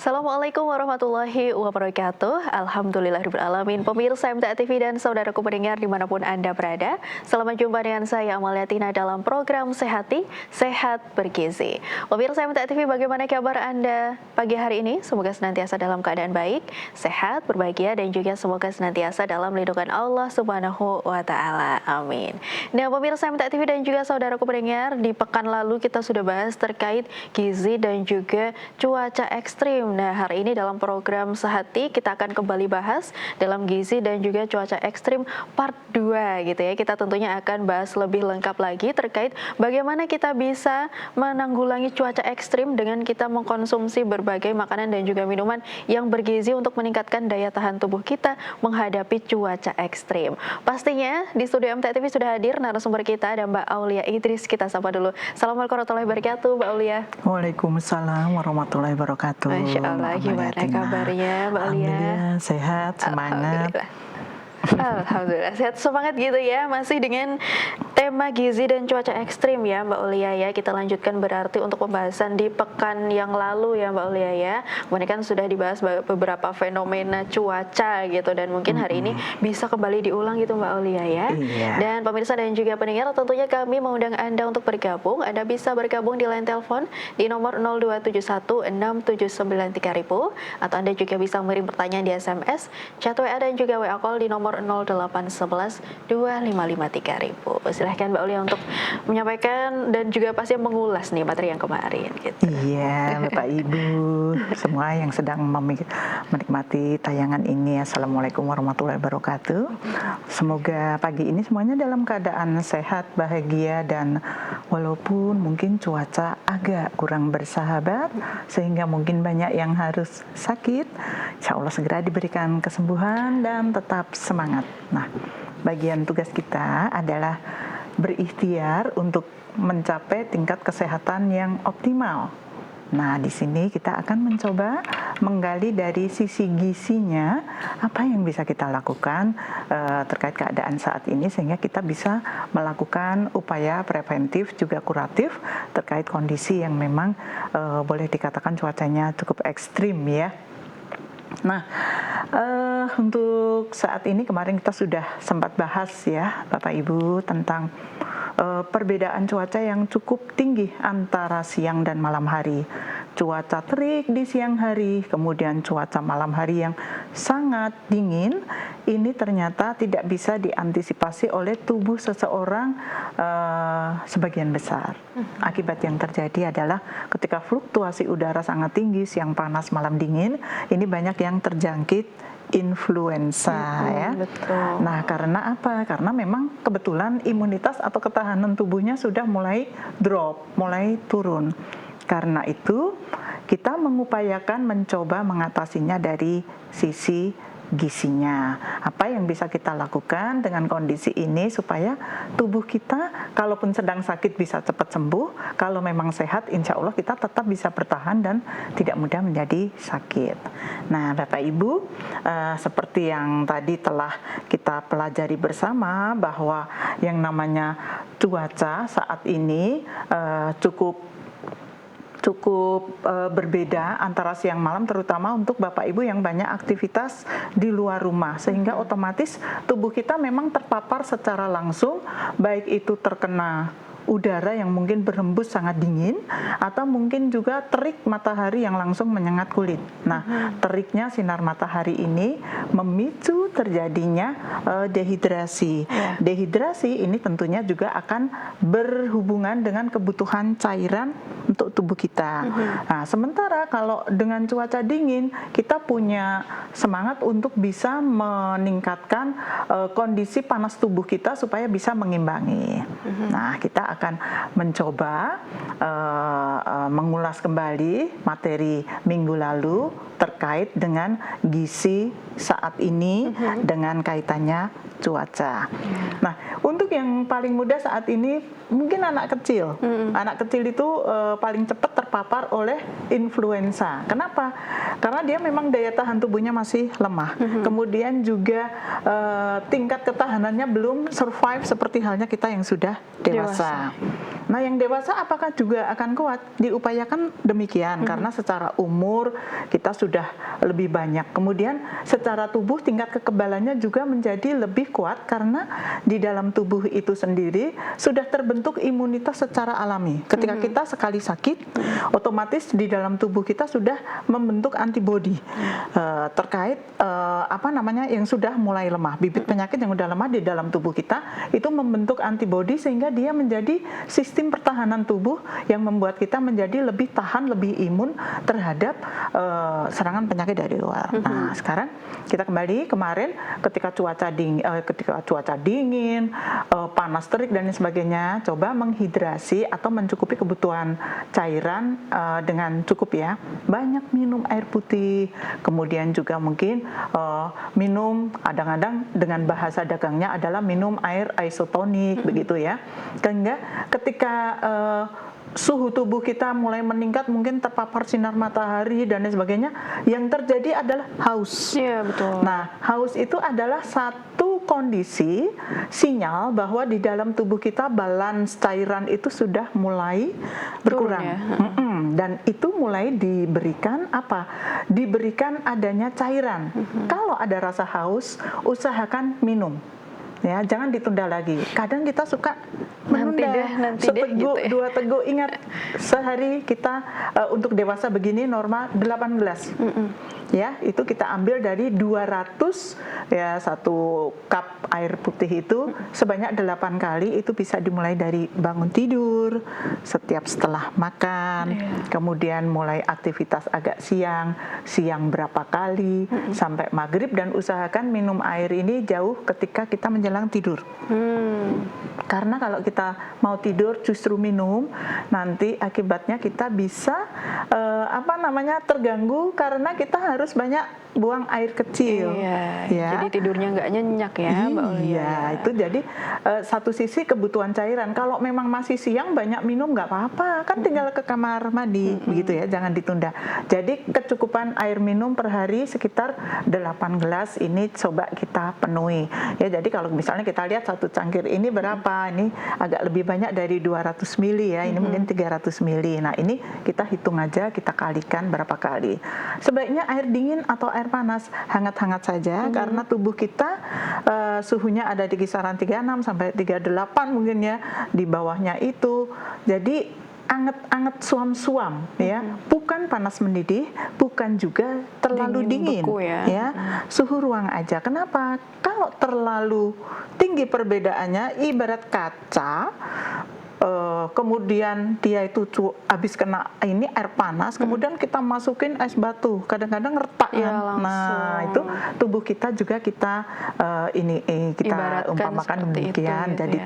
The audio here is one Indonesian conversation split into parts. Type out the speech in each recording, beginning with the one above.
Assalamualaikum warahmatullahi wabarakatuh. Alhamdulillahirrahmanirrahim. Pemirsa MTA TV dan saudaraku pendengar dimanapun Anda berada, selamat jumpa dengan saya Amalia Tina dalam program Sehati, Sehat Bergizi. Pemirsa MTA TV, bagaimana kabar Anda pagi hari ini? Semoga senantiasa dalam keadaan baik, sehat, berbahagia, dan juga semoga senantiasa dalam lindungan Allah Subhanahu wa Ta'ala. Amin. Nah, pemirsa MTA TV dan juga saudaraku pendengar, di pekan lalu kita sudah bahas terkait gizi dan juga cuaca ekstrim. Nah, hari ini dalam program Sehati kita akan kembali bahas dalam gizi dan juga cuaca ekstrim part 2 gitu ya. Kita tentunya akan bahas lebih lengkap lagi terkait bagaimana kita bisa menanggulangi cuaca ekstrim dengan kita mengkonsumsi berbagai makanan dan juga minuman yang bergizi untuk meningkatkan daya tahan tubuh kita menghadapi cuaca ekstrim. Pastinya di studio MTA TV sudah hadir narasumber kita, ada Mbak Aulia Idris. Kita sapa dulu. Assalamualaikum warahmatullahi wabarakatuh, Mbak Aulia. Waalaikumsalam warahmatullahi wabarakatuh. Masya Allah, gimana kabarnya Mbak Aulia? Alhamdulillah sehat, semangat. Alhamdulillah sehat semangat gitu ya. Masih dengan tema gizi dan cuaca ekstrim ya Mbak Aulia ya. Kita lanjutkan berarti untuk pembahasan di pekan yang lalu ya Mbak Aulia ya. Kemudian kan sudah dibahas beberapa fenomena cuaca gitu, dan mungkin hari ini bisa kembali diulang gitu Mbak Aulia ya. Iya. Dan pemirsa dan juga pendengar, tentunya kami mengundang Anda untuk bergabung. Anda bisa bergabung di line telepon di nomor 02716793.000, atau Anda juga bisa mengirim pertanyaan di SMS, chat WA dan juga WA call di nomor 08112553.000. Silahkan Mbak Aulia untuk menyampaikan dan juga pasti mengulas nih materi yang kemarin gitu. Iya, Bapak Ibu semua yang sedang menikmati tayangan ini, Assalamualaikum warahmatullahi wabarakatuh. Semoga pagi ini semuanya dalam keadaan sehat, bahagia, dan walaupun mungkin cuaca agak kurang bersahabat sehingga mungkin banyak yang harus sakit, insya Allah segera diberikan kesembuhan dan tetap semangat. Nah, bagian tugas kita adalah berikhtiar untuk mencapai tingkat kesehatan yang optimal. Nah, di sini kita akan mencoba menggali dari sisi gizinya apa yang bisa kita lakukan terkait keadaan saat ini, sehingga kita bisa melakukan upaya preventif juga kuratif terkait kondisi yang memang boleh dikatakan cuacanya cukup ekstrim ya. Nah, untuk saat ini kemarin kita sudah sempat bahas ya Bapak Ibu tentang perbedaan cuaca yang cukup tinggi antara siang dan malam hari. Cuaca terik di siang hari, kemudian cuaca malam hari yang sangat dingin, ini ternyata tidak bisa diantisipasi oleh tubuh seseorang sebagian besar. Akibat yang terjadi adalah ketika fluktuasi udara sangat tinggi, siang panas, malam dingin, ini banyak yang terjangkit influenza ya. Betul. Nah, karena apa? Karena memang kebetulan imunitas atau ketahanan tubuhnya sudah mulai drop, mulai turun. Karena itu kita mengupayakan mencoba mengatasinya dari sisi gizinya. Apa yang bisa kita lakukan dengan kondisi ini supaya tubuh kita kalaupun sedang sakit bisa cepat sembuh, kalau memang sehat insya Allah kita tetap bisa bertahan dan tidak mudah menjadi sakit. Nah, Bapak Ibu, seperti yang tadi telah kita pelajari bersama bahwa yang namanya cuaca saat ini cukup berbeda antara siang malam, terutama untuk Bapak Ibu yang banyak aktivitas di luar rumah, sehingga otomatis tubuh kita memang terpapar secara langsung, baik itu terkena udara yang mungkin berhembus sangat dingin atau mungkin juga terik matahari yang langsung menyengat kulit. Nah, teriknya sinar matahari ini memicu terjadinya dehidrasi. Dehidrasi ini tentunya juga akan berhubungan dengan kebutuhan cairan untuk tubuh kita. Nah, sementara kalau dengan cuaca dingin kita punya semangat untuk bisa meningkatkan kondisi panas tubuh kita supaya bisa mengimbangi. Nah, kita akan mencoba mengulas kembali materi minggu lalu terkait dengan gizi saat ini dengan kaitannya cuaca. Nah, untuk yang paling mudah saat ini mungkin anak kecil. Anak kecil itu paling cepat terpapar oleh influenza. Kenapa? Karena dia memang daya tahan tubuhnya masih lemah. Kemudian juga tingkat ketahanannya belum survive seperti halnya kita yang sudah dewasa. Nah, yang dewasa apakah juga akan kuat? Diupayakan demikian karena secara umur kita sudah lebih banyak. Kemudian secara tubuh tingkat kekebalannya juga menjadi lebih kuat karena di dalam tubuh itu sendiri sudah terbentuk imunitas secara alami. Ketika kita sekali sakit, otomatis di dalam tubuh kita sudah membentuk antibodi terkait yang sudah mulai lemah. Bibit penyakit yang sudah lemah di dalam tubuh kita itu membentuk antibodi sehingga dia menjadi sistem pertahanan tubuh yang membuat kita menjadi lebih tahan, lebih imun terhadap serangan penyakit dari luar. Nah, sekarang kita kembali kemarin ketika cuaca dingin, panas terik dan sebagainya, coba menghidrasi atau mencukupi kebutuhan cairan dengan cukup ya. Banyak minum air putih, kemudian juga mungkin minum kadang-kadang dengan bahasa dagangnya adalah minum air isotonik begitu ya. Sehingga ketika suhu tubuh kita mulai meningkat, mungkin terpapar sinar matahari dan lain sebagainya, yang terjadi adalah haus. Iya, betul. Nah, haus itu adalah satu kondisi sinyal bahwa di dalam tubuh kita balance cairan itu sudah mulai berkurang. Dan itu mulai diberikan apa? Diberikan adanya cairan. Kalau ada rasa haus, usahakan minum. Ya, jangan ditunda lagi. Kadang kita suka menunda nanti deh, seteguk, gitu ya. 2 teguk. Ingat, sehari kita untuk dewasa begini normal 8 gelas. Ya, itu kita ambil dari 200 ya, 1 cup air putih itu sebanyak 8 kali. Itu bisa dimulai dari bangun tidur, setiap setelah makan, kemudian mulai aktivitas agak siang berapa kali sampai maghrib, dan usahakan minum air ini jauh ketika kita menjelang tidur. Karena kalau kita mau tidur justru minum, nanti akibatnya kita bisa terganggu karena kita harus banyak buang air kecil. Ya. Jadi tidurnya nggak nyenyak ya, Mbak Aulia. Iya, itu jadi satu sisi kebutuhan cairan. Kalau memang masih siang banyak minum nggak apa-apa, kan tinggal ke kamar mandi, begitu ya, jangan ditunda. Jadi kecukupan air minum per hari sekitar 8 gelas ini coba kita penuhi. Ya, jadi kalau misalnya kita lihat 1 cangkir ini berapa? Ini agak lebih banyak dari 200 mili ya, ini mungkin 300 mili. Nah, ini kita hitung aja, kita kalikan berapa kali. Sebaiknya air dingin atau air panas, hangat-hangat saja karena tubuh kita suhunya ada di kisaran 36 sampai 38 mungkin ya, di bawahnya itu. Jadi anget-anget suam-suam ya, bukan panas mendidih, bukan juga terlalu dingin beku ya. Suhu ruang aja. Kenapa? Kalau terlalu tinggi perbedaannya ibarat kaca, kemudian dia itu habis kena ini air panas, kemudian kita masukin es batu, kadang-kadang retak kan. Nah, itu tubuh kita juga kita kita umpamakan demikian. Jadi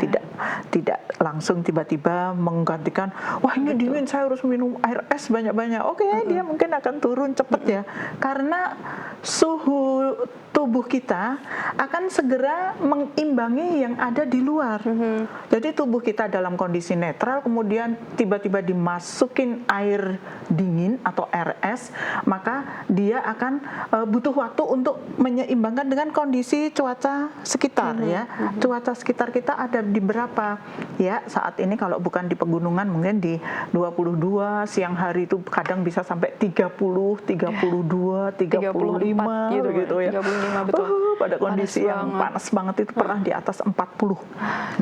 tidak langsung tiba-tiba menggantikan, wah ini dingin saya harus minum air es banyak-banyak. Oke, dia mungkin akan turun cepat ya, karena suhu tubuh kita akan segera mengimbangi yang ada di luar. Jadi tubuh kita dalam kondisi netral, kemudian tiba-tiba dimasukin air dingin atau air es, maka dia akan butuh waktu untuk menyeimbangkan dengan kondisi cuaca sekitar ya. Cuaca sekitar kita ada di berapa? Ya, saat ini kalau bukan di pegunungan mungkin di 22, siang hari itu kadang bisa sampai 30, 32, 35 gitu ya. 35 betul. Pada kondisi yang panas banget itu pernah di atas 40.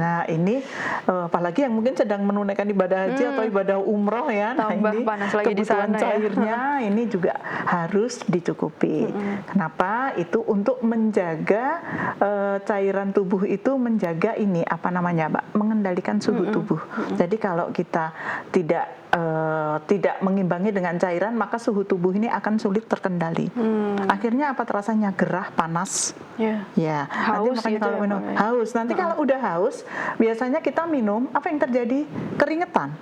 Nah, ini apalagi yang mungkin sedang menunaikan ibadah haji atau ibadah umroh ya. Nah, ini panas lagi di kebutuhan sana cairnya ini juga harus dicukupi. Kenapa? Itu untuk menjaga cairan tubuh itu menjaga ini Mbak, mengendalikan suhu tubuh. Jadi kalau kita tidak mengimbangi dengan cairan, maka suhu tubuh ini akan sulit terkendali. Akhirnya apa terasanya? Gerah, panas. Ya. Haus nanti makanya gitu kalau ya, minum Pak, ya? haus. Nanti kalau udah haus, biasanya kita minum apa yang terjadi? Keringetan.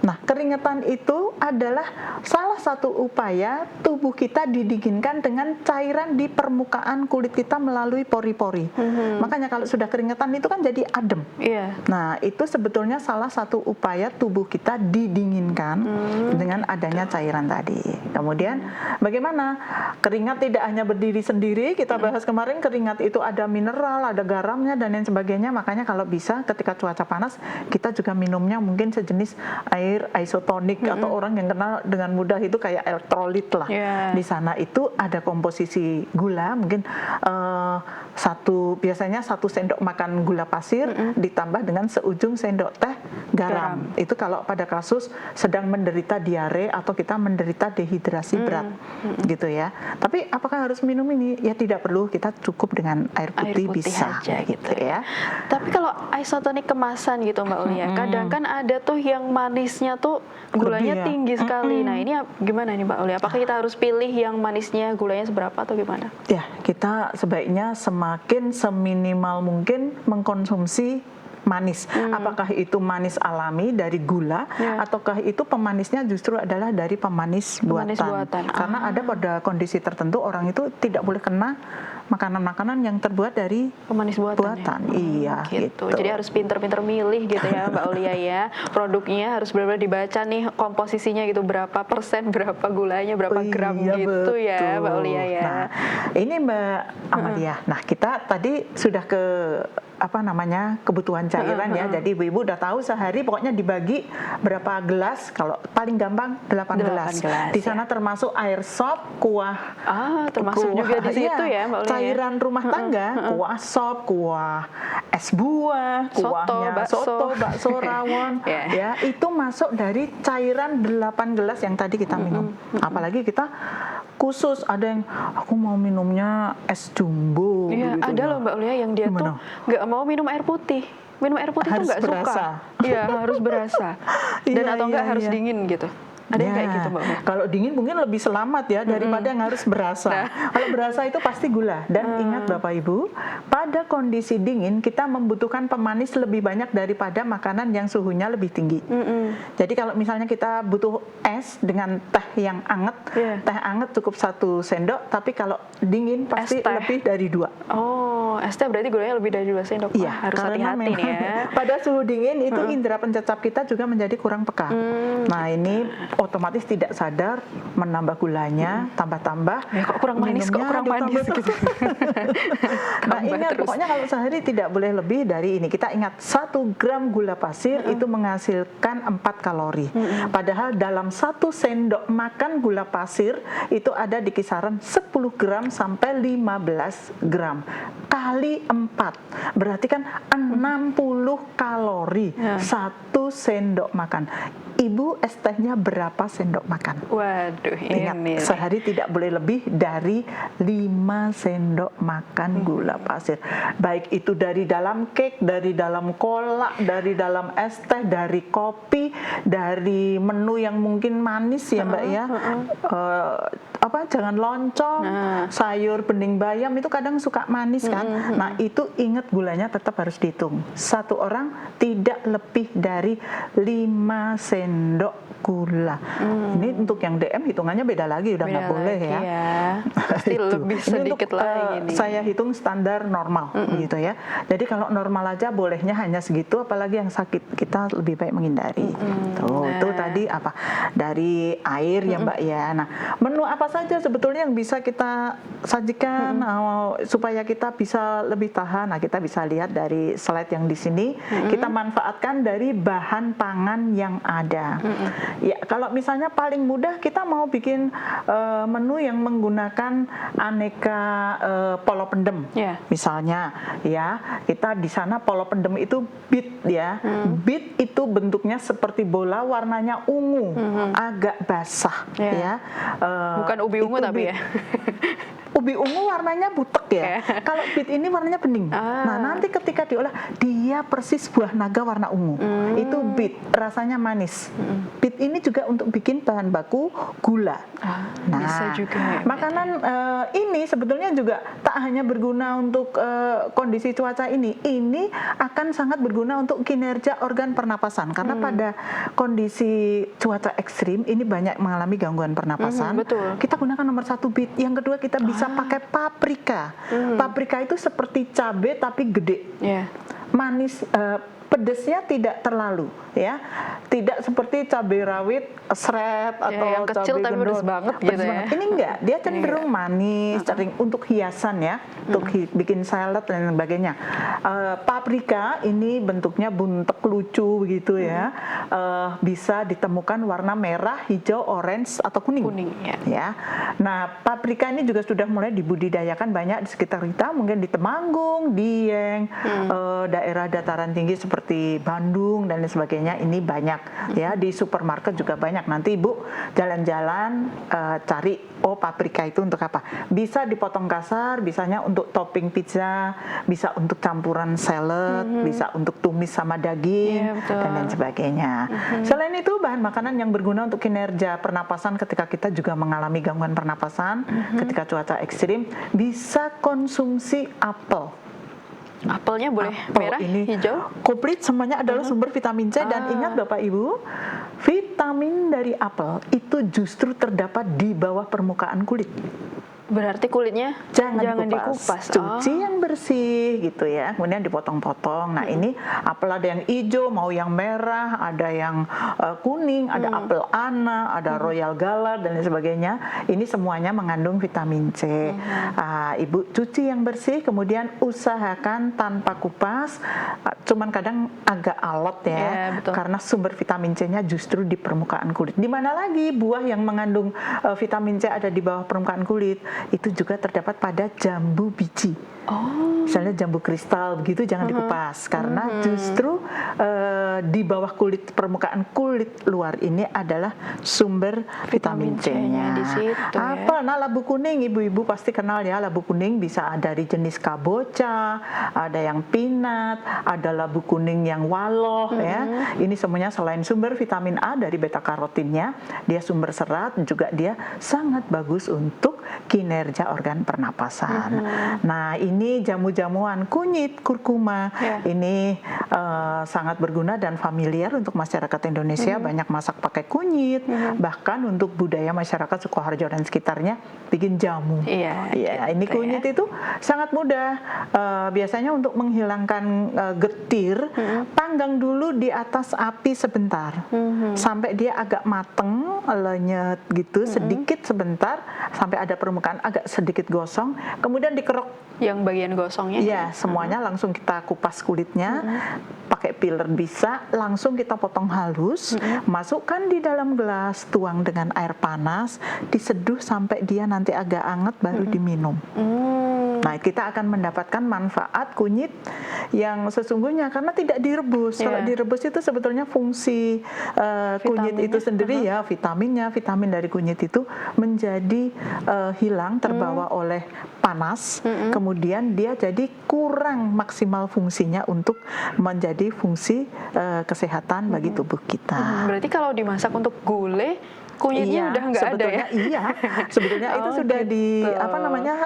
Nah, keringetan itu adalah salah satu upaya tubuh kita didinginkan dengan cairan di permukaan kulit kita melalui pori-pori. Makanya kalau sudah keringetan itu kan jadi adem. Iya. Nah, itu sebetulnya salah satu upaya tubuh kita didinginkan dengan adanya cairan tadi. Kemudian bagaimana? Keringat tidak hanya berdiri sendiri, kita bahas kemarin keringat itu ada mineral, ada garamnya dan lain sebagainya. Makanya kalau bisa ketika cuaca panas, kita juga minumnya mungkin sejenis air isotonik atau orang yang kenal dengan mudah itu kayak elektrolit lah. Di sana itu ada komposisi gula, mungkin biasanya 1 sendok makan gula pasir ditambah dengan seujung sendok teh garam. Itu kalau pada kasus sedang menderita diare atau kita menderita dehidrasi berat, gitu ya. Tapi apakah harus minum ini? Ya tidak perlu, kita cukup dengan air putih bisa aja gitu ya. Tapi kalau isotonik kemasan gitu Mbak Ulia, kadang kan ada tuh yang manisnya tuh gulanya Lebih ya? tinggi sekali. Nah ini gimana nih Mbak Ulia? Apakah kita harus pilih yang manisnya gulanya seberapa atau gimana? Ya, kita sebaiknya semakin seminimal mungkin mengkonsumsi manis. Apakah itu manis alami dari gula ataukah itu pemanisnya justru adalah dari pemanis buatan. Karena ada pada kondisi tertentu orang itu tidak boleh kena makanan-makanan yang terbuat dari pemanis buatan. Iya, gitu. Jadi harus pinter-pinter milih gitu ya Mbak Ulia ya. Produknya harus benar-benar dibaca nih komposisinya gitu, berapa persen, berapa gulanya, berapa gram gitu betul. Ya Mbak Ulia ya. Nah, ini Mbak Amalia. Nah, kita tadi sudah ke kebutuhan cairan ya. Jadi ibu-ibu udah tahu sehari pokoknya dibagi berapa gelas, kalau paling gampang 8 gelas. Di sana termasuk air sop, kuah. Termasuk juga di situ ya Mbak Ulia. Cairan rumah tangga, kuah sop, kuah es buah, kuahnya soto, bakso rawon. Ya, itu masuk dari cairan 8 gelas yang tadi kita minum. Apalagi kita khusus ada yang aku mau minumnya es jumbo. Iya, ada loh Mbak Ulia yang dia tuh nggak mau minum air putih. Minum air putih tuh nggak suka. Iya, harus berasa. Dan atau enggak harus dingin gitu. Ada yang kayak gitu Mbak Ulia? Kalau dingin mungkin lebih selamat ya daripada yang harus berasa. Kalau berasa itu pasti gula. Dan ingat Bapak Ibu, pada kondisi dingin kita membutuhkan pemanis lebih banyak daripada makanan yang suhunya lebih tinggi. Jadi kalau misalnya kita butuh es dengan teh yang anget, teh anget cukup 1 sendok, tapi kalau dingin pasti lebih dari 2. Oh, es teh berarti gulanya lebih dari 2 sendok. Iya, harus hati-hati nih ya. Pada suhu dingin itu indera pencecap kita juga menjadi kurang peka. Nah, ini otomatis tidak sadar menambah gulanya, tambah-tambah. Kok kurang manis gitu. Nah, ingat pokoknya kalau sehari tidak boleh lebih dari ini. Kita ingat 1 gram gula pasir itu menghasilkan 4 kalori. Padahal dalam 1 sendok makan gula pasir itu ada di kisaran 10 gram sampai 15 gram. Kali 4. Berarti kan 60 kalori 1 sendok makan. Ibu es tehnya berapa sendok makan? Waduh, ingat sehari tidak boleh lebih dari 5 sendok makan gula pasir. Baik itu dari dalam cake, dari dalam kolak, dari dalam es teh, dari kopi, dari menu yang mungkin manis ya Mbak ya. Jangan loncong, sayur bening bayam itu kadang suka manis kan. Nah, itu ingat gulanya tetap harus dihitung. 1 orang tidak lebih dari 5 sendok gula. Ini untuk yang DM hitungannya beda lagi, udah nggak boleh ya. Pasti lebih sedikit lagi nih. Saya hitung standar normal gitu ya. Jadi kalau normal aja bolehnya hanya segitu, apalagi yang sakit kita lebih baik menghindari. Itu tadi dari air ya Mbak ya. Nah, menu apa saja sebetulnya yang bisa kita sajikan supaya kita bisa lebih tahan? Nah, kita bisa lihat dari slide yang di sini. Kita manfaatkan dari bahan pangan yang ada. Ya, kalau misalnya paling mudah kita mau bikin menu yang menggunakan aneka polo pendem. Misalnya ya, kita di sana polo pendem itu beet ya. Beet itu bentuknya seperti bola, warnanya ungu, agak basah ya. Bukan ubi ungu tapi ya. ubi ungu warnanya butek ya. Kalau bit ini warnanya bening. Nah, nanti ketika diolah dia persis buah naga warna ungu. Itu bit, rasanya manis. Bit ini juga untuk bikin bahan baku gula. Nah, bisa juga. makanan ini sebetulnya juga tak hanya berguna untuk kondisi cuaca ini akan sangat berguna untuk kinerja organ pernapasan karena pada kondisi cuaca ekstrim ini banyak mengalami gangguan pernapasan. Betul. Kita gunakan nomor 1 bit. Yang kedua kita bisa pakai paprika. Paprika itu seperti cabai tapi gede. Manis, pedesnya tidak terlalu ya, tidak seperti cabai rawit seret atau yang kecil cabai tapi gendut. pedes banget Pedes gitu ya. banget. Ini enggak, dia cenderung manis, sering untuk hiasan ya, untuk bikin salad dan sebagainya. Paprika ini bentuknya buntek lucu begitu ya, bisa ditemukan warna merah, hijau, orange atau kuning. Ya. Nah, paprika ini juga sudah mulai dibudidayakan banyak di sekitar kita, mungkin di Temanggung, Dieng, daerah dataran tinggi seperti Bandung dan lain sebagainya. Ini banyak ya, di supermarket juga banyak. Nanti Ibu jalan-jalan cari paprika itu untuk apa? Bisa dipotong kasar, bisanya untuk topping pizza, bisa untuk campuran salad, bisa untuk tumis sama daging dan lain sebagainya. Selain itu bahan makanan yang berguna untuk kinerja pernapasan ketika kita juga mengalami gangguan pernapasan ketika cuaca ekstrim, bisa konsumsi apel. Apelnya boleh merah, hijau, komplit semuanya adalah sumber vitamin C. Dan ingat Bapak Ibu, vitamin dari apel itu justru terdapat di bawah permukaan kulit. Berarti kulitnya jangan dikupas. Cuci yang bersih gitu ya, kemudian dipotong-potong. Nah, ini apel ada yang hijau, mau yang merah, ada yang kuning, ada apel ana, ada royal gala dan lain sebagainya. Ini semuanya mengandung vitamin C. Ibu cuci yang bersih, kemudian usahakan tanpa kupas. Cuman kadang agak alot ya, karena sumber vitamin C-nya justru di permukaan kulit. Di mana lagi buah yang mengandung vitamin C ada di bawah permukaan kulit? Itu juga terdapat pada jambu biji. Misalnya jambu kristal begitu jangan dikupas karena justru di bawah kulit, permukaan kulit luar ini adalah sumber vitamin C-nya. Di situ, Apa? Nah, labu kuning ibu-ibu pasti kenal ya, labu kuning bisa dari jenis kabocha, ada yang peanut, ada labu kuning yang waloh ya. Ini semuanya selain sumber vitamin A dari beta karotinnya, dia sumber serat juga dia sangat bagus untuk kinerja organ pernapasan. Nah, ini jamu-jamuan kunyit, kurkuma. Ini sangat berguna dan familiar untuk masyarakat Indonesia. Banyak masak pakai kunyit. Bahkan untuk budaya masyarakat Sukoharjo dan sekitarnya bikin jamu. Ini kunyit itu sangat mudah. Biasanya untuk menghilangkan getir, panggang dulu di atas api sebentar sampai dia agak mateng, lenyet gitu, sedikit sebentar sampai ada permukaan agak sedikit gosong, kemudian dikerok. Yang bagian gosongnya? Iya, semuanya langsung kita kupas kulitnya, pakai peeler bisa, langsung kita potong halus, masukkan di dalam gelas, tuang dengan air panas, diseduh sampai dia nanti agak anget baru diminum. Nah, kita akan mendapatkan manfaat kunyit yang sesungguhnya karena tidak direbus. Kalau direbus itu sebetulnya fungsi kunyit itu sendiri ya, vitamin dari kunyit itu menjadi hilang, terbawa oleh panas, kemudian dia jadi kurang maksimal fungsinya untuk menjadi fungsi kesehatan bagi tubuh kita. Berarti kalau dimasak untuk gulai, kunyitnya udah nggak ada ya? Iya, sebetulnya itu sudah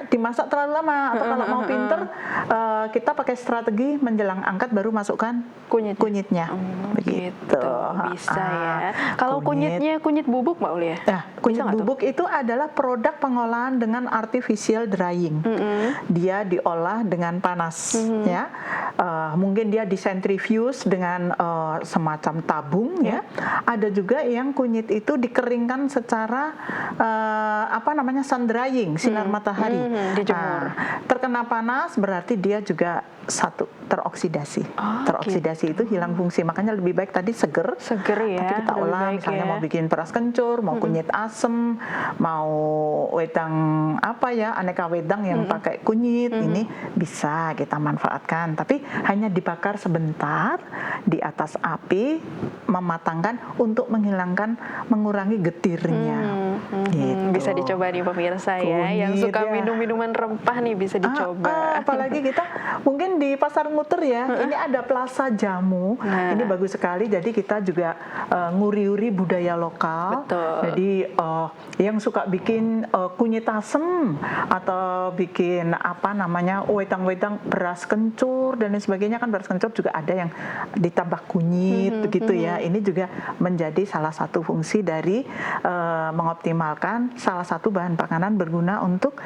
dimasak terlalu lama. Atau kalau mau pinter, kita pakai strategi menjelang angkat baru masukkan kunyitnya. Begitu. Bisa ya. Kalau kunyitnya kunyit bubuk Mbak Uli ya? Kunyit bubuk itu adalah produk pengolahan dengan artificial drying. Dia diolah dengan panas, ya. Mungkin dia disentrifuge dengan semacam tabung, ya. Ada juga yang kunyit itu dikeringkan secara sun drying, sinar matahari. Dijemur. Terkena panas berarti dia juga teroksidasi. Teroksidasi itu hilang fungsi. Makanya lebih baik tadi seger ya. Tapi kita olah misalnya mau bikin beras kencur, mau kunyit asem, mau wedang aneka wedang yang pakai kunyit, ini bisa kita manfaatkan. Tapi hanya dibakar sebentar di atas api, mematangkan untuk mengurangi getirnya. Gitu. Bisa dicoba nih pemirsa ya, yang Kunyit suka ya. minum minuman rempah nih bisa dicoba. Apalagi kita mungkin di Pasar Nguter ya, ini ada Plaza Jamu. Nah. Ini bagus sekali. Jadi kita juga nguri-uri budaya lokal. Betul. Jadi yang suka bikin kunyit asem atau bikin apa namanya wedang-wedang beras kencur dan lain sebagainya, kan beras kencur juga ada yang ditambah kunyit begitu ya. Ini juga menjadi salah satu fungsi dari mengoptimalkan salah satu bahan makanan berguna untuk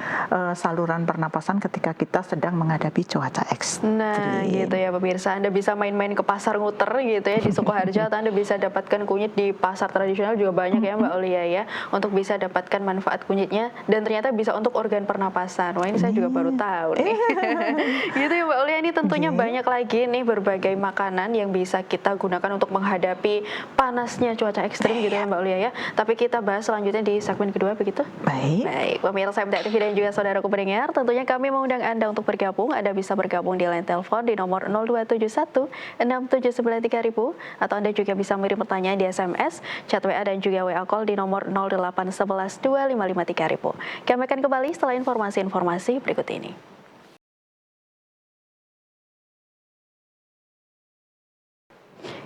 saluran pernapasan ketika kita sedang menghadapi cuaca ekstrim. Nah, gitu ya pemirsa. Anda bisa main-main ke Pasar Nguter gitu ya di Sukoharjo, atau Anda bisa dapatkan kunyit di pasar tradisional juga banyak ya Mbak Aulia ya, untuk bisa dapatkan manfaat kunyitnya, dan ternyata bisa untuk organ pernapasan. Wah, ini saya juga baru tahu nih. Gitu ya Mbak Aulia, ini tentunya banyak lagi nih berbagai makanan yang bisa kita gunakan untuk menghadapi panasnya cuaca ekstrim gitu ya Mbak Aulia ya. Tapi kita bahas selanjutnya di segmen kedua, begitu? Baik, pemirsa MTA TV dan juga saudaraku pendengar, tentunya kami mengundang Anda untuk bergabung. Anda bisa bergabung di line telepon di nomor 0271 679 3000, atau Anda juga bisa mengirim pertanyaan di SMS, chat WA dan juga WA call di nomor 0811 255 3000. Kami akan kembali setelah informasi-informasi berikut ini.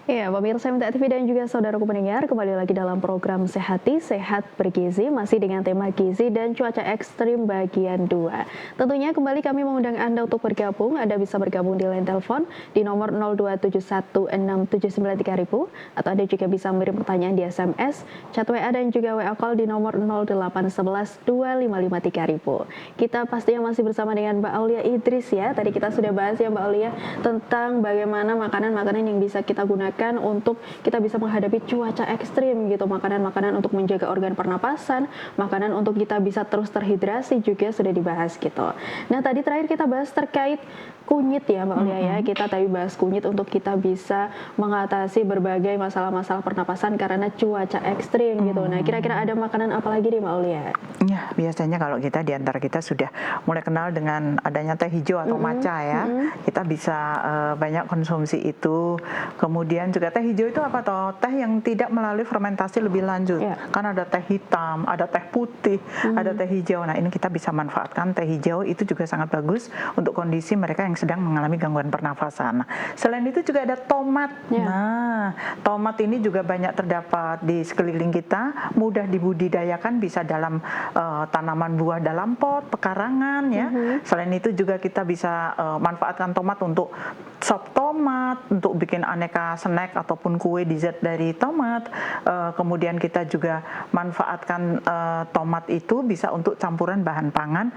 Ya, pemirsa MTA TV dan juga saudaraku pendengar, kembali lagi dalam program Sehati, Sehat Bergizi, masih dengan tema gizi dan cuaca ekstrim bagian 2. Tentunya kembali kami mengundang Anda untuk bergabung. Anda bisa bergabung di line telepon di nomor 02716793.000, atau Anda juga bisa mengirim pertanyaan di SMS, chat WA dan juga WA call di nomor 08112553.000. Kita pastinya masih bersama dengan Mbak Aulia Idris ya. Tadi kita sudah bahas ya Mbak Aulia tentang bagaimana makanan-makanan yang bisa kita gunakan untuk kita bisa menghadapi cuaca ekstrim gitu. Makanan-makanan untuk menjaga organ pernapasan, makanan untuk kita bisa terus terhidrasi juga sudah dibahas gitu. Nah, tadi terakhir kita bahas terkait kunyit ya Mbak Aulia ya. Kita tadi bahas kunyit untuk kita bisa mengatasi berbagai masalah-masalah pernapasan karena cuaca ekstrim gitu. Nah, kira-kira ada makanan apa lagi nih Mbak Aulia? Ya, biasanya kalau kita di antara kita sudah mulai kenal dengan adanya teh hijau atau matcha ya, kita bisa banyak konsumsi itu. Kemudian juga teh hijau itu apa toh? Teh yang tidak melalui fermentasi lebih lanjut. Kan ada teh hitam, ada teh putih, ada teh hijau. Nah, ini kita bisa manfaatkan teh hijau, itu juga sangat bagus untuk kondisi mereka yang sedang mengalami gangguan pernafasan. Nah, selain itu juga ada tomat. Nah, tomat ini juga banyak terdapat di sekeliling kita, mudah dibudidayakan, bisa dalam tanaman buah dalam pot, pekarangan ya. Selain itu juga kita bisa manfaatkan tomat untuk sop tomat, untuk bikin aneka snack ataupun kue dessert dari tomat. Kemudian kita juga manfaatkan tomat itu bisa untuk campuran bahan pangan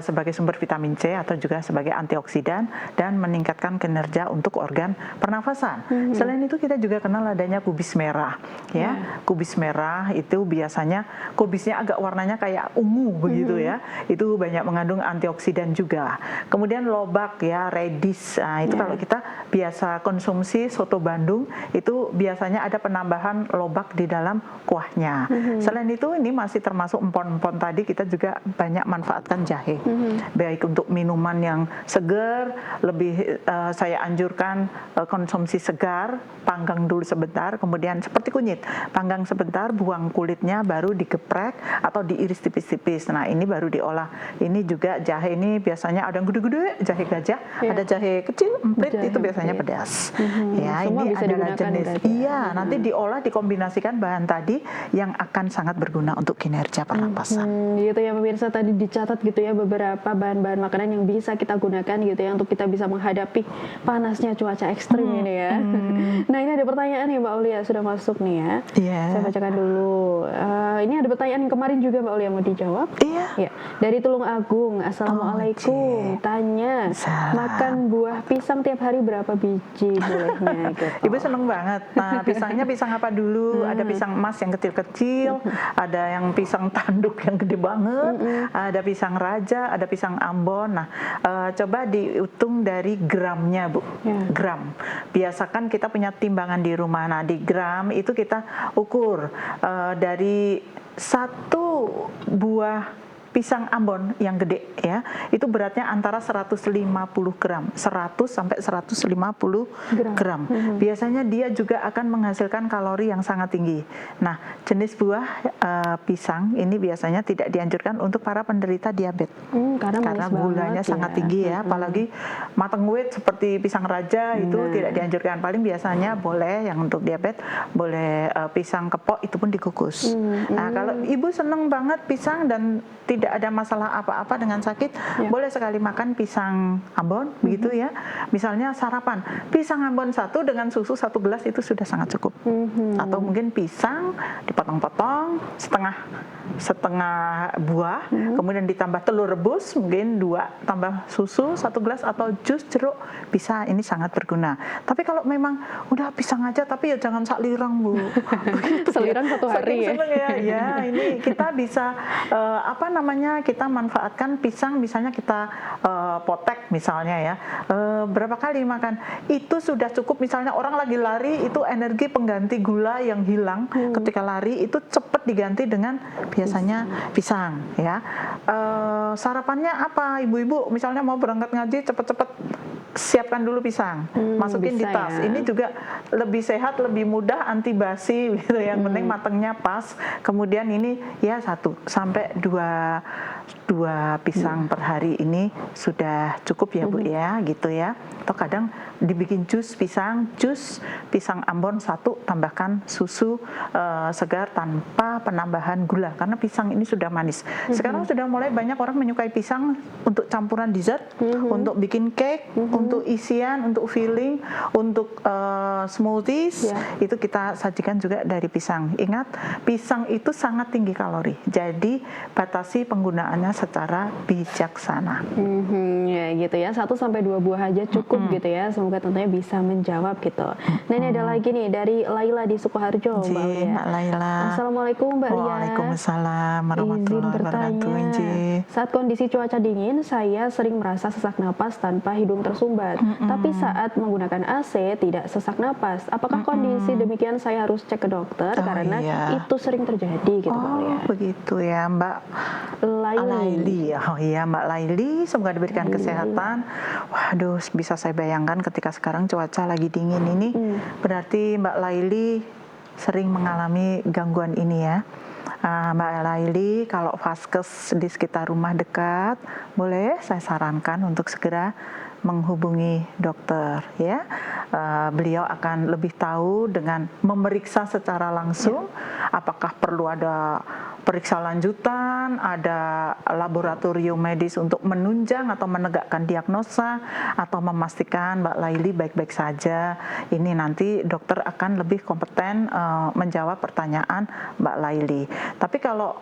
sebagai sumber vitamin C atau juga sebagai antioksidan dan meningkatkan kinerja untuk organ pernafasan. Selain itu kita juga kenal adanya kubis merah ya. Kubis merah itu biasanya kubisnya agak warnanya kayak ungu begitu ya. Itu banyak mengandung antioksidan juga. Kemudian lobak ya, radish. Nah, itu kalau kita biasa konsumsi soto Bandung itu biasanya ada penambahan lobak di dalam kuahnya. Selain itu ini masih termasuk empon-empon tadi, kita juga banyak manfaatkan jahe. Baik untuk minuman yang segar, lebih saya anjurkan konsumsi segar, panggang dulu sebentar, kemudian seperti kunyit, panggang sebentar, buang kulitnya, baru digeprek atau diiris tipis-tipis. Nah, ini baru diolah. Ini juga jahe ini biasanya ada yang gede-gede, jahe gajah, ada jahe kecil, emprit, itu biasanya pedas. Ya, semua ini bisa adalah digunakan jenis. berarti. Iya, nanti diolah, dikombinasikan bahan tadi yang akan sangat berguna untuk kinerja pernapasan. Gitu ya pemirsa, tadi dicatat gitu ya beberapa bahan-bahan makanan yang bisa kita gunakan gitu ya untuk kita bisa menghadapi panasnya cuaca ekstrim ini ya. Nah, ini ada pertanyaan nih Mbak Aulia, sudah masuk nih ya. Saya bacakan dulu. Ini ada pertanyaan yang kemarin juga Mbak Aulia mau dijawab. Ya, dari Tulung Agung. Assalamualaikum. Tanya, makan buah pisang tiap hari berapa biji bolehnya gitu. Ibu seneng banget. Nah, pisangnya pisang apa dulu? Ada pisang emas yang kecil-kecil, ada yang pisang tanduk yang gede banget, ada pisang raja, ada pisang Ambon. Nah, coba dihitung dari gramnya, Bu. Gram. Biasakan kita punya timbangan di rumah. Nah, di gram itu kita ukur dari satu buah pisang Ambon yang gede ya, itu beratnya antara 150 gram, 100 sampai 150 gram. Biasanya dia juga akan menghasilkan kalori yang sangat tinggi. Nah, jenis buah pisang ini biasanya tidak dianjurkan untuk para penderita diabetes. Karena gulanya sangat tinggi ya, apalagi mateng weight seperti pisang raja itu tidak dianjurkan. Paling biasanya boleh yang untuk diabetes, boleh pisang kepok itu pun dikukus. Nah, kalau ibu seneng banget pisang dan tidak ada masalah apa-apa dengan sakit, boleh sekali makan pisang Ambon begitu ya. Misalnya sarapan, pisang Ambon 1 dengan susu 1 gelas itu sudah sangat cukup. Atau mungkin pisang dipotong-potong setengah buah, kemudian ditambah telur rebus mungkin 2, tambah susu 1 gelas atau jus jeruk, bisa, ini sangat berguna. Tapi kalau memang udah pisang aja tapi ya jangan sak lirang Bu. Selirang satu hari ya. Ya, ini kita bisa kita manfaatkan pisang, misalnya kita potek misalnya ya, berapa kali makan itu sudah cukup. Misalnya orang lagi lari, itu energi pengganti gula yang hilang ketika lari itu cepat diganti dengan biasanya pisang ya. Sarapannya apa ibu-ibu, misalnya mau berangkat ngaji cepet-cepet siapkan dulu pisang, masukin di tas ya. Ini juga lebih sehat, lebih mudah, anti basi gitu. Yang penting matangnya pas. Kemudian ini ya 1 sampai 2 pisang per hari ini sudah cukup ya Bu ya, gitu ya. Atau kadang dibikin jus pisang Ambon 1, tambahkan susu segar tanpa penambahan gula karena pisang ini sudah manis. Sekarang sudah mulai banyak orang menyukai pisang untuk campuran dessert, untuk bikin cake, untuk isian, untuk filling, untuk smoothies, itu kita sajikan juga dari pisang. Ingat, pisang itu sangat tinggi kalori, jadi batasi penggunaannya secara bijaksana. Ya gitu ya, 1 sampai 2 buah aja cukup gitu ya. Semoga tentunya bisa menjawab gitu. Nah, ini ada lagi nih dari Laila di Sukoharjo, Mbak Lia. Mbak Laila. Assalamualaikum Mbak Lia. Waalaikumsalam warahmatullahi wabarakatuh. Saat kondisi cuaca dingin, saya sering merasa sesak napas tanpa hidung tersumbat. Tapi saat menggunakan AC tidak sesak napas. Apakah kondisi demikian saya harus cek ke dokter karena itu sering terjadi gitu Mbak Lia. Begitu ya Mbak Laili. Oh iya Mbak Laili, semoga diberikan kesehatan. Waduh, bisa saya bayangkan ketika sekarang cuaca lagi dingin ini, berarti Mbak Laili sering mengalami gangguan ini ya. Mbak Laili, kalau vaskes di sekitar rumah dekat, boleh saya sarankan untuk segera menghubungi dokter ya. Beliau akan lebih tahu dengan memeriksa secara langsung apakah perlu ada periksa lanjutan, ada laboratorium medis untuk menunjang atau menegakkan diagnosa, atau memastikan Mbak Laili baik-baik saja. Ini nanti dokter akan lebih kompeten menjawab pertanyaan Mbak Laili. Tapi kalau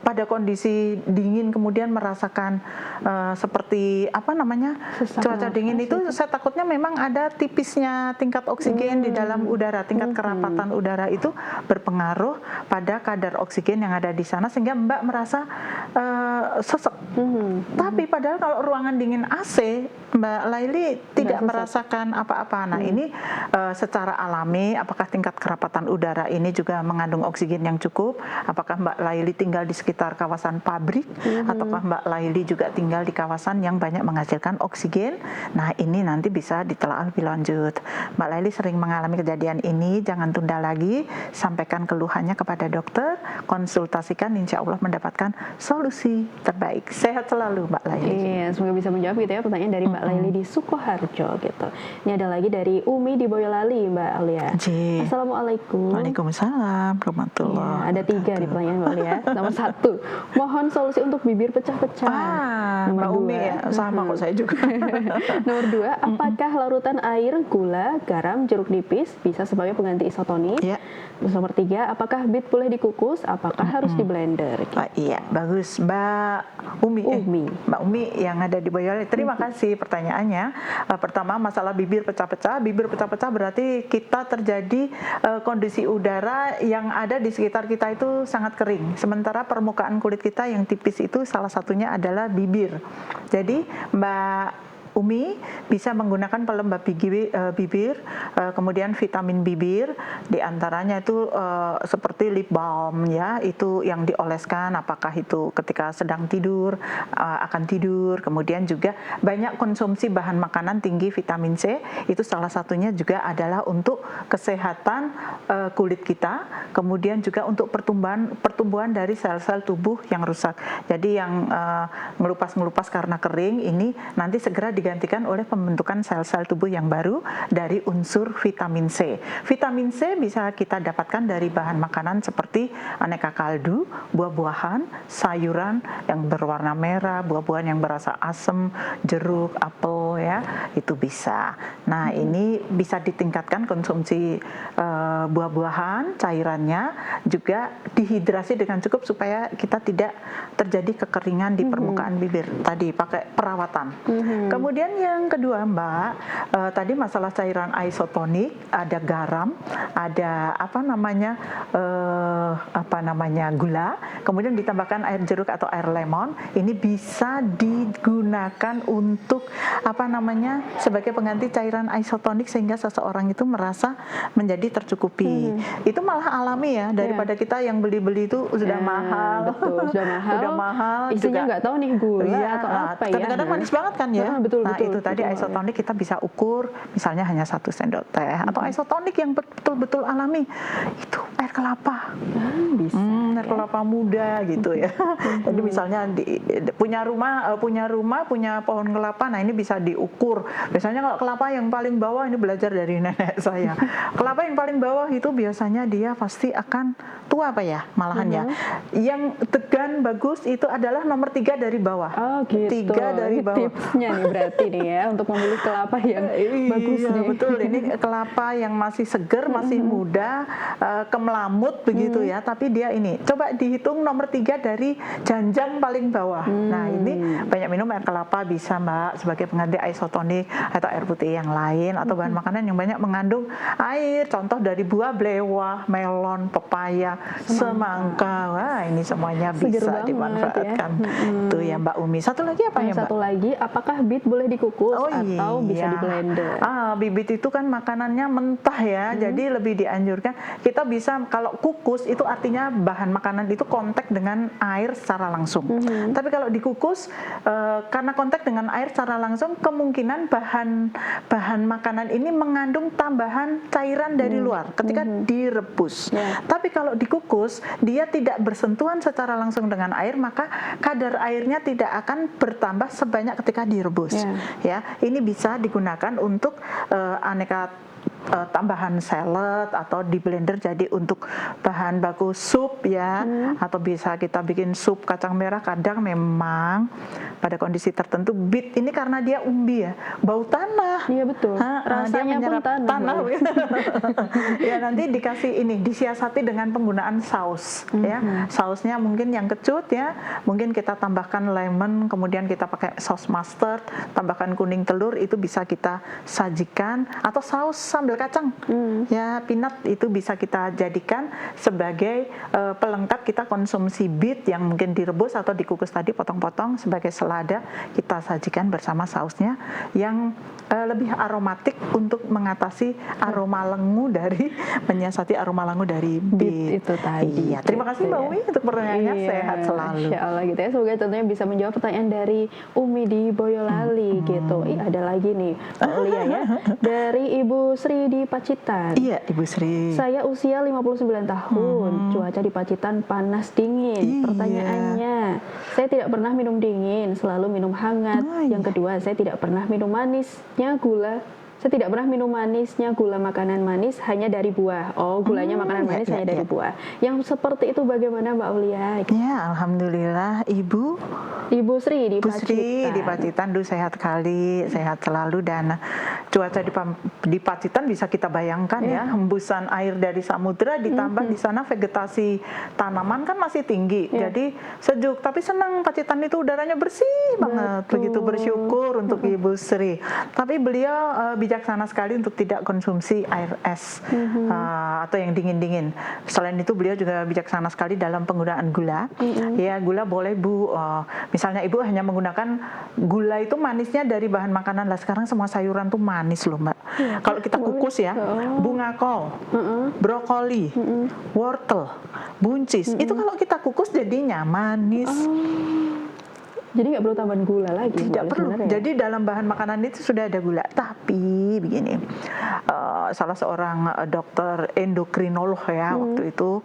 pada kondisi dingin kemudian merasakan seperti cuaca dingin itu, saya takutnya memang ada tipisnya tingkat oksigen di dalam udara, tingkat kerapatan udara itu berpengaruh pada kadar oksigen yang ada di sana sehingga Mbak merasa sesek. Tapi padahal kalau ruangan dingin AC, Mbak Laili tidak merasakan apa-apa. Nah, ini secara alami, apakah tingkat kerapatan udara ini juga mengandung oksigen yang cukup? Apakah Mbak Laili tinggal di sekitar kawasan pabrik, ataukah Mbak Laili juga tinggal di kawasan yang banyak menghasilkan oksigen? Nah, ini nanti bisa ditelaah lebih lanjut. Mbak Laili sering mengalami kejadian ini, jangan tunda lagi, sampaikan keluhannya kepada dokter, konsultasikan, insya Allah mendapatkan solusi terbaik. Sehat selalu Mbak Laili. Iya, semoga bisa menjawab gitu ya pertanyaan dari Mbak Laili di Sukoharjo gitu. Ini ada lagi dari Umi di Boyolali, Mbak Alia. Assalamualaikum. Waalaikumsalam warahmatullahi ada 3 nih pertanyaan Mbak Alia. Nomor 1, mohon solusi untuk bibir pecah-pecah. Nomor Mbak 2, Umi ya, sama kok saya juga. Nomor 2, apakah larutan air, gula, garam, jeruk nipis bisa sebagai pengganti isotonik? Terus nomor 3, apakah bit boleh dikukus? Apakah harus di blender? Iya, bagus Mbak Umi. Mbak Umi yang ada di Boyolali. Terima kasih pertanyaannya. Pertama, masalah bibir pecah-pecah. Bibir pecah-pecah berarti kita terjadi kondisi udara yang ada di sekitar kita itu sangat kering. Sementara permukaan kulit kita yang tipis itu salah satunya adalah bibir. Jadi Mbak Umi bisa menggunakan pelembab bibir, kemudian vitamin bibir, diantaranya itu seperti lip balm ya, itu yang dioleskan apakah itu ketika sedang tidur, akan tidur, kemudian juga banyak konsumsi bahan makanan tinggi vitamin C, itu salah satunya juga adalah untuk kesehatan kulit kita, kemudian juga untuk pertumbuhan dari sel-sel tubuh yang rusak. Jadi yang ngelupas karena kering ini nanti segera digantikan oleh pembentukan sel-sel tubuh yang baru dari unsur vitamin C. Vitamin C bisa kita dapatkan dari bahan makanan seperti aneka kaldu, buah-buahan, sayuran yang berwarna merah, buah-buahan yang berasa asam, jeruk, apel ya, itu bisa. Nah, ini bisa ditingkatkan konsumsi buah-buahan, cairannya juga dihidrasi dengan cukup supaya kita tidak terjadi kekeringan di permukaan bibir. Tadi pakai perawatan. Kemudian yang kedua, Mbak, tadi masalah cairan isotonik, ada garam, ada gula, kemudian ditambahkan air jeruk atau air lemon. Ini bisa digunakan untuk sebagai pengganti cairan isotonik sehingga seseorang itu merasa menjadi tercukupi. Itu malah alami ya, daripada kita yang beli-beli itu sudah mahal. Betul, sudah mahal. Isinya juga nggak tahu nih gula atau apa ya. Kadang-kadang manis banget kan ya. Betul, itu tadi isotonik kita bisa ukur misalnya hanya 1 sendok teh, atau isotonik yang betul-betul alami itu air kelapa. Bisa. Air kelapa muda gitu ya. Jadi misalnya punya pohon kelapa, nah ini bisa diukur. Biasanya kalau kelapa yang paling bawah, ini belajar dari nenek saya. Kelapa yang paling bawah itu biasanya dia pasti akan tua malahan ya. Yang tegan bagus itu adalah nomor 3 dari bawah. Oh gitu. 3 dari bawah. Tipsnya nih berarti nih ya untuk memilih kelapa yang bagus nih. Betul, ini kelapa yang masih seger, masih muda, kemelamut begitu ya. Tapi dia ini coba dihitung nomor 3 dari janjang paling bawah. Nah, ini banyak minum air kelapa bisa, Mbak, sebagai pengganti isotonik atau air putih yang lain atau bahan makanan yang banyak mengandung air. Contoh dari buah belewah, melon, pepaya, semangka. Wah, ini semuanya bisa dimanfaatkan. Itu ya, Mbak Umi. Satu lagi apa ya, Mbak? Satu lagi, apakah beet boleh dikukus atau bisa di blender? Bibit itu kan makanannya mentah ya, jadi lebih dianjurkan kita bisa, kalau kukus itu artinya bahan makanan itu kontak dengan air secara langsung. Tapi kalau dikukus, karena kontak dengan air secara langsung, kemungkinan bahan makanan ini mengandung tambahan cairan dari luar ketika direbus. Tapi kalau dikukus, dia tidak bersentuhan secara langsung dengan air, maka kadar airnya tidak akan bertambah sebanyak ketika direbus. Ya, ini bisa digunakan untuk aneka tambahan salad atau di blender jadi untuk bahan baku sup ya, atau bisa kita bikin sup kacang merah. Kadang memang pada kondisi tertentu beet ini karena dia umbi ya, bau tanah. Iya betul. Rasanya pun tanah. Ya, nanti dikasih ini, disiasati dengan penggunaan saus ya. Sausnya mungkin yang kecut ya, mungkin kita tambahkan lemon, kemudian kita pakai saus mustard, tambahkan kuning telur, itu bisa kita sajikan, atau saus sambal kacang ya, peanut, itu bisa kita jadikan sebagai pelengkap kita konsumsi beet yang mungkin direbus atau dikukus tadi, potong-potong sebagai selada, kita sajikan bersama sausnya yang lebih aromatik untuk mengatasi aroma lengu dari menyiasati aroma lengu dari beet itu tadi. Iya, terima kasih Mbak Umi untuk pertanyaannya. Sehat selalu. Insya Allah gitu ya, semoga tentunya bisa menjawab pertanyaan dari Umi di Boyolali gitu. Ada lagi nih Mbak Ulia ya, dari Ibu Sri di Pacitan. Iya, Ibu Sri. Saya usia 59 tahun, cuaca di Pacitan panas dingin. Pertanyaannya, saya tidak pernah minum dingin, selalu minum hangat. Yang kedua, saya tidak pernah minum manisnya gula. Saya tidak pernah minum manisnya gula makanan manis hanya dari buah. Oh, gulanya makanan manis hanya dari buah. Yang seperti itu bagaimana Mbak Ulia? Ya, alhamdulillah Ibu Sri di Pacitan. Sri di Pacitan, sehat sekali, sehat selalu. Dan cuaca di Pacitan bisa kita bayangkan ya, hembusan air dari samudra ditambah di sana vegetasi tanaman kan masih tinggi. Jadi sejuk, tapi senang Pacitan itu udaranya bersih banget. Begitu bersyukur untuk Ibu Sri. Tapi beliau bijaksana sekali untuk tidak konsumsi air es atau yang dingin-dingin. Selain itu beliau juga bijaksana sekali dalam penggunaan gula. Ya, gula boleh Bu, Misalnya ibu hanya menggunakan gula itu manisnya dari bahan makanan lah. Sekarang semua sayuran tuh manis loh Mbak. Kalau kita kukus ya, bunga kol, brokoli, wortel, buncis, itu kalau kita kukus jadinya manis. Jadi nggak perlu tambahan gula lagi. Tidak perlu. Jadi dalam bahan makanan itu sudah ada gula. Tapi begini, salah seorang dokter endokrinolog ya waktu itu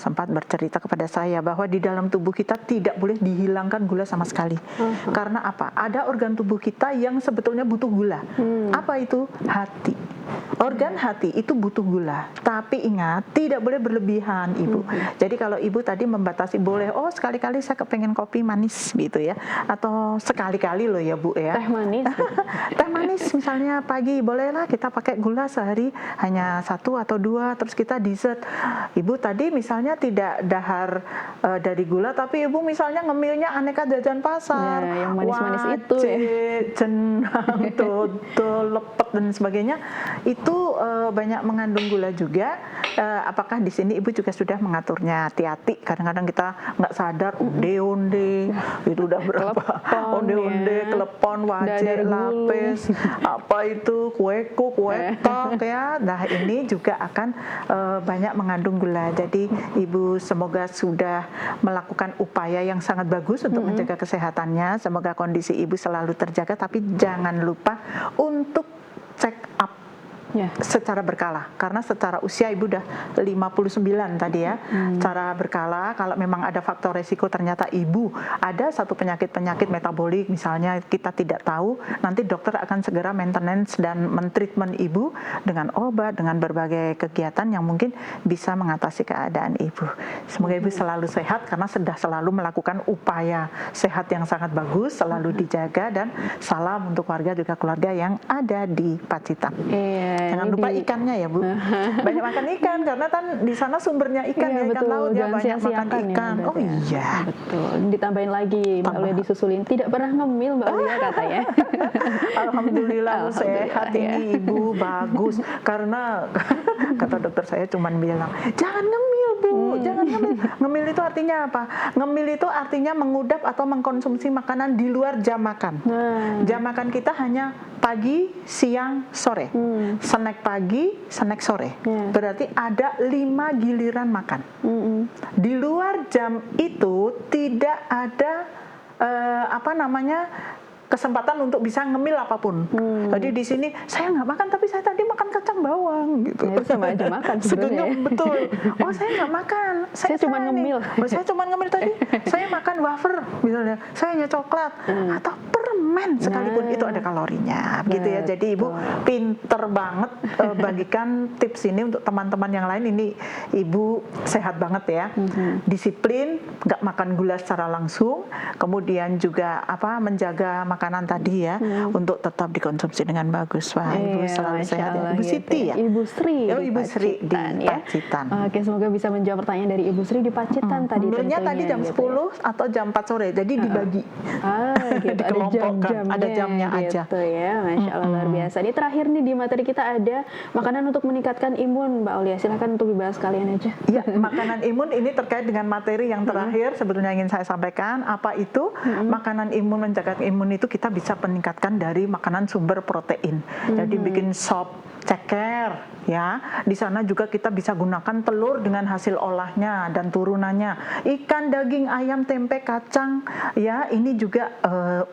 sempat bercerita kepada saya bahwa di dalam tubuh kita tidak boleh dihilangkan gula sama sekali. Karena apa? Ada organ tubuh kita yang sebetulnya butuh gula. Apa itu? Hati. Organ hati itu butuh gula. Tapi ingat, tidak boleh berlebihan, Ibu. Jadi kalau Ibu tadi membatasi, boleh, oh sekali-kali saya kepengen kopi manis gitu ya. Atau sekali-kali loh ya Bu ya. Teh manis. Teh manis misalnya pagi, bolehlah kita pakai gula sehari hanya 1 atau 2, terus kita dessert. Ibu tadi misalnya tidak dahar dari gula, tapi Ibu misalnya ngemilnya aneka jajan pasar. Ya, yang manis-manis itu ya. Jenang, dodol, lepet dan sebagainya. Itu banyak mengandung gula juga. Apakah di sini Ibu juga sudah mengaturnya? Hati-hati, kadang-kadang kita nggak sadar onde-onde itu udah berapa onde-onde, klepon, wajik, lapis, apa itu kueku, kuetok ya. Nah ini juga akan banyak mengandung gula. Jadi Ibu semoga sudah melakukan upaya yang sangat bagus untuk menjaga kesehatannya. Semoga kondisi Ibu selalu terjaga. Tapi jangan lupa untuk check up secara berkala, karena secara usia Ibu udah 59 tadi ya. Cara berkala, kalau memang ada faktor resiko ternyata Ibu ada satu penyakit-penyakit metabolik misalnya kita tidak tahu, nanti dokter akan segera maintenance dan mentreatment Ibu dengan obat, dengan berbagai kegiatan yang mungkin bisa mengatasi keadaan Ibu. Semoga Ibu selalu sehat karena sudah selalu melakukan upaya sehat yang sangat bagus, selalu dijaga, dan salam untuk warga juga keluarga yang ada di Pacitan. Jangan lupa ikannya ya Bu. Banyak makan ikan karena kan di sana sumbernya ikan ya, ikan laut ya, banyak makan ikan. Ya, iya. Betul. Ditambahin lagi Mbak Aulia, disusulin tidak pernah ngemil Mbak Aulia katanya. Alhamdulillah sehat ini Ibu, bagus. Karena kata dokter saya cuman bilang, "Jangan ngemil Bu, jangan ngemil." Ngemil itu artinya apa? Ngemil itu artinya mengudap atau mengkonsumsi makanan di luar jam makan. Jam makan kita hanya pagi, siang, sore. Snack pagi, snack sore. Berarti ada 5 giliran makan. Di luar jam itu tidak ada kesempatan untuk bisa ngemil apapun. Jadi di sini saya nggak makan, tapi saya tadi makan kacang bawang gitu. Nah, sama aja makan sebenarnya. Betul. Oh saya nggak makan. Saya cuma ngemil. Saya cuma ngemil tadi. Saya makan wafer misalnya. Saya hanya coklat atau permen sekalipun itu ada kalorinya. Gitu ya. Jadi Ibu pinter banget bagikan tips ini untuk teman-teman yang lain. Ini Ibu sehat banget ya. Disiplin, nggak makan gula secara langsung. Kemudian juga menjaga makanan tadi ya untuk tetap dikonsumsi dengan bagus. Wah, Ibu selalu sehat ya. Ibu Siti ya? Ibu Sri. Oh, Ibu Sri di Pacitan. Oke, semoga bisa menjawab pertanyaan dari Ibu Sri di Pacitan tadi. Ngemilnya tadi jam 10 atau jam 4 sore. Jadi dibagi. Gitu. Ada jamnya aja. Gitu ya. Masya Allah, luar biasa. Ini terakhir nih di materi kita ada makanan untuk meningkatkan imun, Mbak Aulia. Silakan untuk dibahas kalian aja. Ya, makanan imun ini terkait dengan materi yang terakhir sebetulnya ingin saya sampaikan. Apa itu? Makanan imun, menjaga imun itu kita bisa meningkatkan dari makanan sumber protein. Jadi bikin sop ceker ya. Di sana juga kita bisa gunakan telur dengan hasil olahnya dan turunannya. Ikan, daging, ayam, tempe, kacang ya, ini juga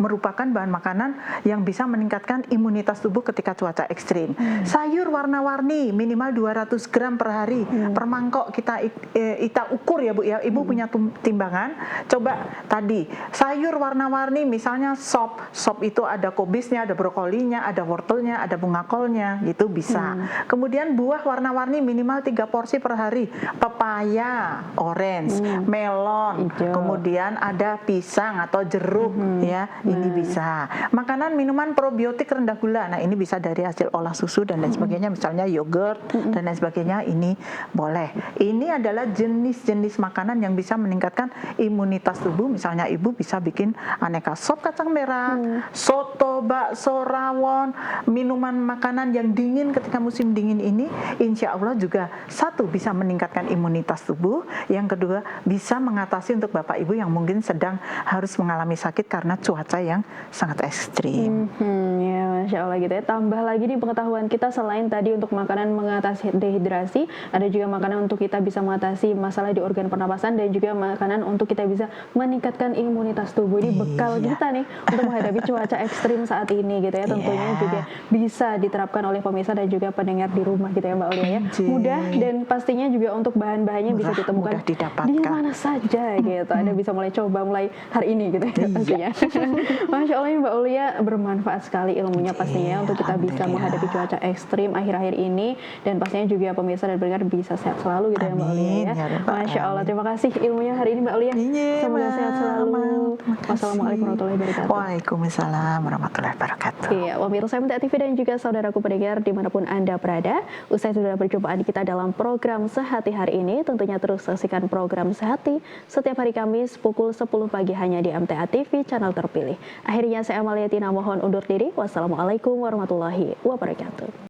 merupakan bahan makanan yang bisa meningkatkan imunitas tubuh ketika cuaca ekstrim. Sayur warna-warni minimal 200 gram per hari. Per mangkok kita ukur ya Bu ya. Ibu punya timbangan. Coba tadi sayur warna-warni misalnya sop itu ada kubisnya, ada brokolinya, ada wortelnya, ada bunga kolnya, gitu bisa. Kemudian buah warna-warni minimal 3 porsi per hari. Pepaya, orange, melon, kemudian ada pisang atau jeruk ya, ini bisa. Makanan minuman probiotik rendah gula. Nah, ini bisa dari hasil olah susu dan lain sebagainya, misalnya yogurt dan lain sebagainya, ini boleh. Ini adalah jenis-jenis makanan yang bisa meningkatkan imunitas tubuh. Misalnya Ibu bisa bikin aneka sop kacang merah, soto, bakso, rawon, minuman makanan yang dingin ketika musim dingin ini, insya Allah juga satu bisa meningkatkan imunitas tubuh, yang kedua bisa mengatasi untuk Bapak Ibu yang mungkin sedang harus mengalami sakit karena cuaca yang sangat ekstrim. Ya, Masya Allah gitu ya. Tambah lagi nih pengetahuan kita, selain tadi untuk makanan mengatasi dehidrasi, ada juga makanan untuk kita bisa mengatasi masalah di organ pernapasan, dan juga makanan untuk kita bisa meningkatkan imunitas tubuh. Ini bekal kita nih untuk menghadapi cuaca ekstrim saat ini gitu ya. Tentunya juga bisa diterapkan oleh pemirsa dan juga pendengar di rumah gitu ya Mbak Aulia ya. Mudah, dan pastinya juga untuk bahan-bahannya bisa ditemukan di mana saja gitu. Anda bisa mulai coba mulai hari ini gitu ya pastinya. Masya Allah Mbak Aulia, bermanfaat sekali ilmunya pastinya untuk kita bisa menghadapi cuaca ekstrim akhir-akhir ini, dan pastinya juga pemirsa dan pendengar bisa sehat selalu gitu ya Mbak Aulia ya. Masya Allah, terima kasih ilmunya hari ini Mbak Aulia. Semoga sehat selalu. Wassalamualaikum warahmatullahi wabarakatuh. Waalaikumsalam warahmatullahi wabarakatuh. Iya, pemirsa MTA TV dan juga saudaraku pendengar dimanapun Anda berada, usai sudah perjumpaan kita dalam program Sehati hari ini, tentunya terus saksikan program Sehati setiap hari Kamis pukul 10 pagi hanya di MTA TV channel terpilih. Akhirnya saya Amalia Tina mohon undur diri. Wassalamualaikum warahmatullahi wabarakatuh.